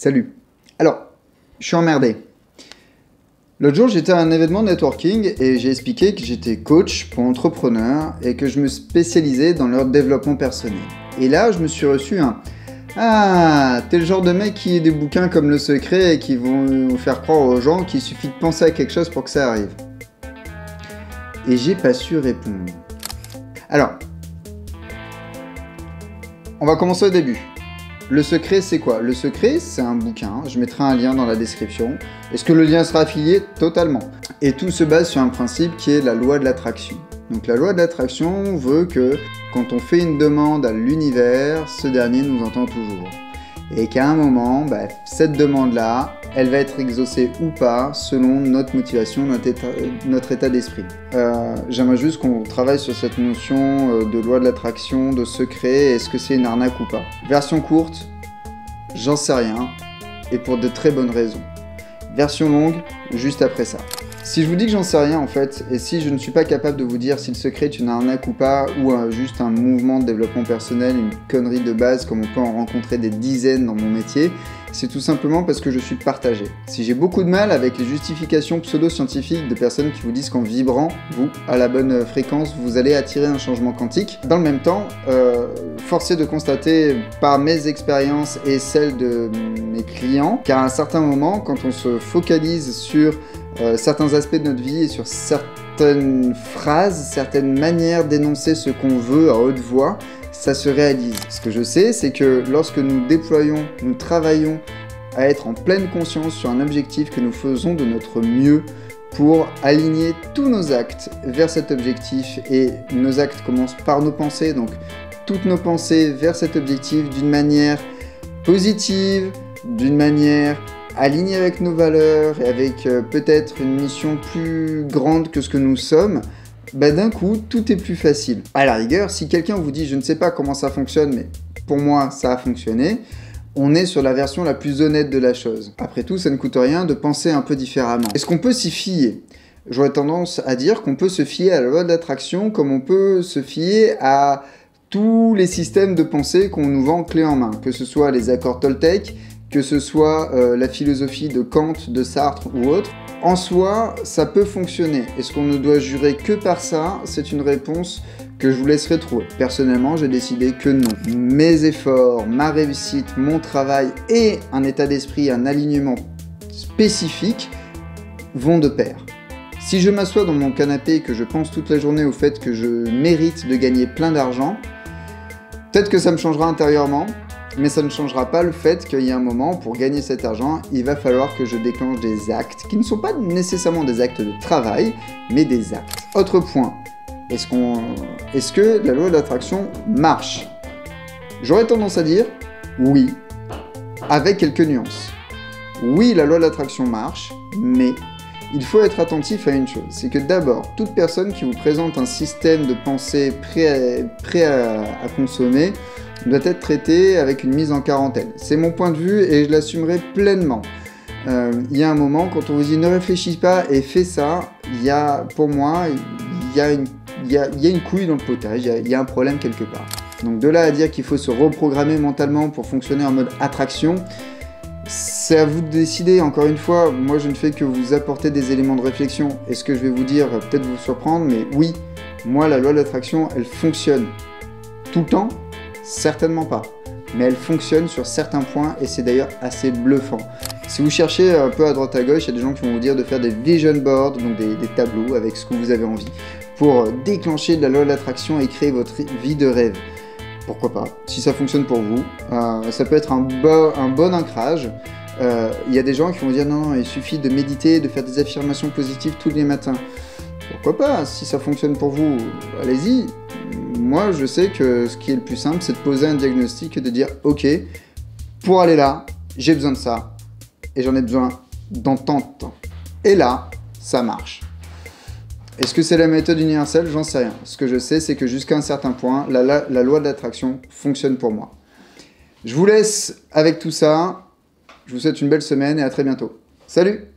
Salut. Alors, je suis emmerdé. L'autre jour, j'étais à un événement networking et j'ai expliqué que j'étais coach pour entrepreneurs et que je me spécialisais dans leur développement personnel. Et là, je me suis reçu un « Ah, t'es le genre de mec qui lit des bouquins comme Le Secret et qui vont vous faire croire aux gens qu'il suffit de penser à quelque chose pour que ça arrive. » Et j'ai pas su répondre. Alors, on va commencer au début. Le Secret, c'est quoi? Le Secret, c'est un bouquin, je mettrai un lien dans la description. Est-ce que le lien sera affilié? Totalement. Et tout se base sur un principe qui est la loi de l'attraction. Donc la loi de l'attraction veut que quand on fait une demande à l'univers, ce dernier nous entend toujours. Et qu'à un moment, cette demande-là, elle va être exaucée ou pas selon notre motivation, notre état d'esprit. J'aimerais juste qu'on travaille sur cette notion de loi de l'attraction, de secret, est-ce que c'est une arnaque ou pas. Version courte, j'en sais rien, et pour de très bonnes raisons. Version longue, juste après ça. Si je vous dis que j'en sais rien en fait, et si je ne suis pas capable de vous dire si le secret est une arnaque ou pas, ou juste un mouvement de développement personnel, une connerie de base comme on peut en rencontrer des dizaines dans mon métier, c'est tout simplement parce que je suis partagé. Si j'ai beaucoup de mal avec les justifications pseudo-scientifiques de personnes qui vous disent qu'en vibrant, vous, à la bonne fréquence, vous allez attirer un changement quantique, dans le même temps, force est de constater par mes expériences et celles de mes clients qu'à un certain moment, quand on se focalise sur certains aspects de notre vie et sur certaines phrases, certaines manières d'énoncer ce qu'on veut à haute voix, ça se réalise. Ce que je sais, c'est que lorsque nous déployons, nous travaillons à être en pleine conscience sur un objectif, que nous faisons de notre mieux pour aligner tous nos actes vers cet objectif, et nos actes commencent par nos pensées, donc toutes nos pensées vers cet objectif d'une manière positive, d'une manière alignée avec nos valeurs et avec peut-être une mission plus grande que ce que nous sommes, d'un coup, tout est plus facile. À la rigueur, si quelqu'un vous dit « je ne sais pas comment ça fonctionne, mais pour moi, ça a fonctionné », on est sur la version la plus honnête de la chose. Après tout, ça ne coûte rien de penser un peu différemment. Est-ce qu'on peut s'y fier? J'aurais tendance à dire qu'on peut se fier à la loi de l'attraction comme on peut se fier à tous les systèmes de pensée qu'on nous vend clé en main, que ce soit les accords Toltec, que ce soit la philosophie de Kant, de Sartre ou autre. En soi, ça peut fonctionner. Est-ce qu'on ne doit jurer que par ça? C'est une réponse que je vous laisserai trouver. Personnellement, j'ai décidé que non. Mes efforts, ma réussite, mon travail et un état d'esprit, un alignement spécifique vont de pair. Si je m'assois dans mon canapé et que je pense toute la journée au fait que je mérite de gagner plein d'argent, peut-être que ça me changera intérieurement, mais ça ne changera pas le fait qu'il y a un moment, pour gagner cet argent, il va falloir que je déclenche des actes, qui ne sont pas nécessairement des actes de travail, mais des actes. Autre point, est-ce que la loi de l'attraction marche? J'aurais tendance à dire oui, avec quelques nuances. Oui, la loi de l'attraction marche, mais il faut être attentif à une chose, c'est que d'abord, toute personne qui vous présente un système de pensée prêt à consommer doit être traité avec une mise en quarantaine. C'est mon point de vue et je l'assumerai pleinement. Il y a un moment, quand on vous dit ne réfléchis pas et fais ça, pour moi, il y a une couille dans le potage, il y a un problème quelque part. Donc de là à dire qu'il faut se reprogrammer mentalement pour fonctionner en mode attraction, c'est à vous de décider. Encore une fois, moi je ne fais que vous apporter des éléments de réflexion. Et ce que je vais vous dire va peut-être vous surprendre, mais oui, moi la loi de l'attraction, elle fonctionne tout le temps. Certainement pas, mais elle fonctionne sur certains points et c'est d'ailleurs assez bluffant. Si vous cherchez un peu à droite à gauche, il y a des gens qui vont vous dire de faire des vision boards, donc des tableaux avec ce que vous avez envie, pour déclencher de la loi de l'attraction et créer votre vie de rêve. Pourquoi pas? Si ça fonctionne pour vous, ça peut être un bon ancrage. Il y a des gens qui vont dire non, il suffit de méditer, de faire des affirmations positives tous les matins. Pourquoi pas? Si ça fonctionne pour vous, allez-y. Moi, je sais que ce qui est le plus simple, c'est de poser un diagnostic et de dire « Ok, pour aller là, j'ai besoin de ça, et j'en ai besoin dans tant de temps. » Et là, ça marche. Est-ce que c'est la méthode universelle? J'en sais rien. Ce que je sais, c'est que jusqu'à un certain point, la loi de l'attraction fonctionne pour moi. Je vous laisse avec tout ça. Je vous souhaite une belle semaine et à très bientôt. Salut!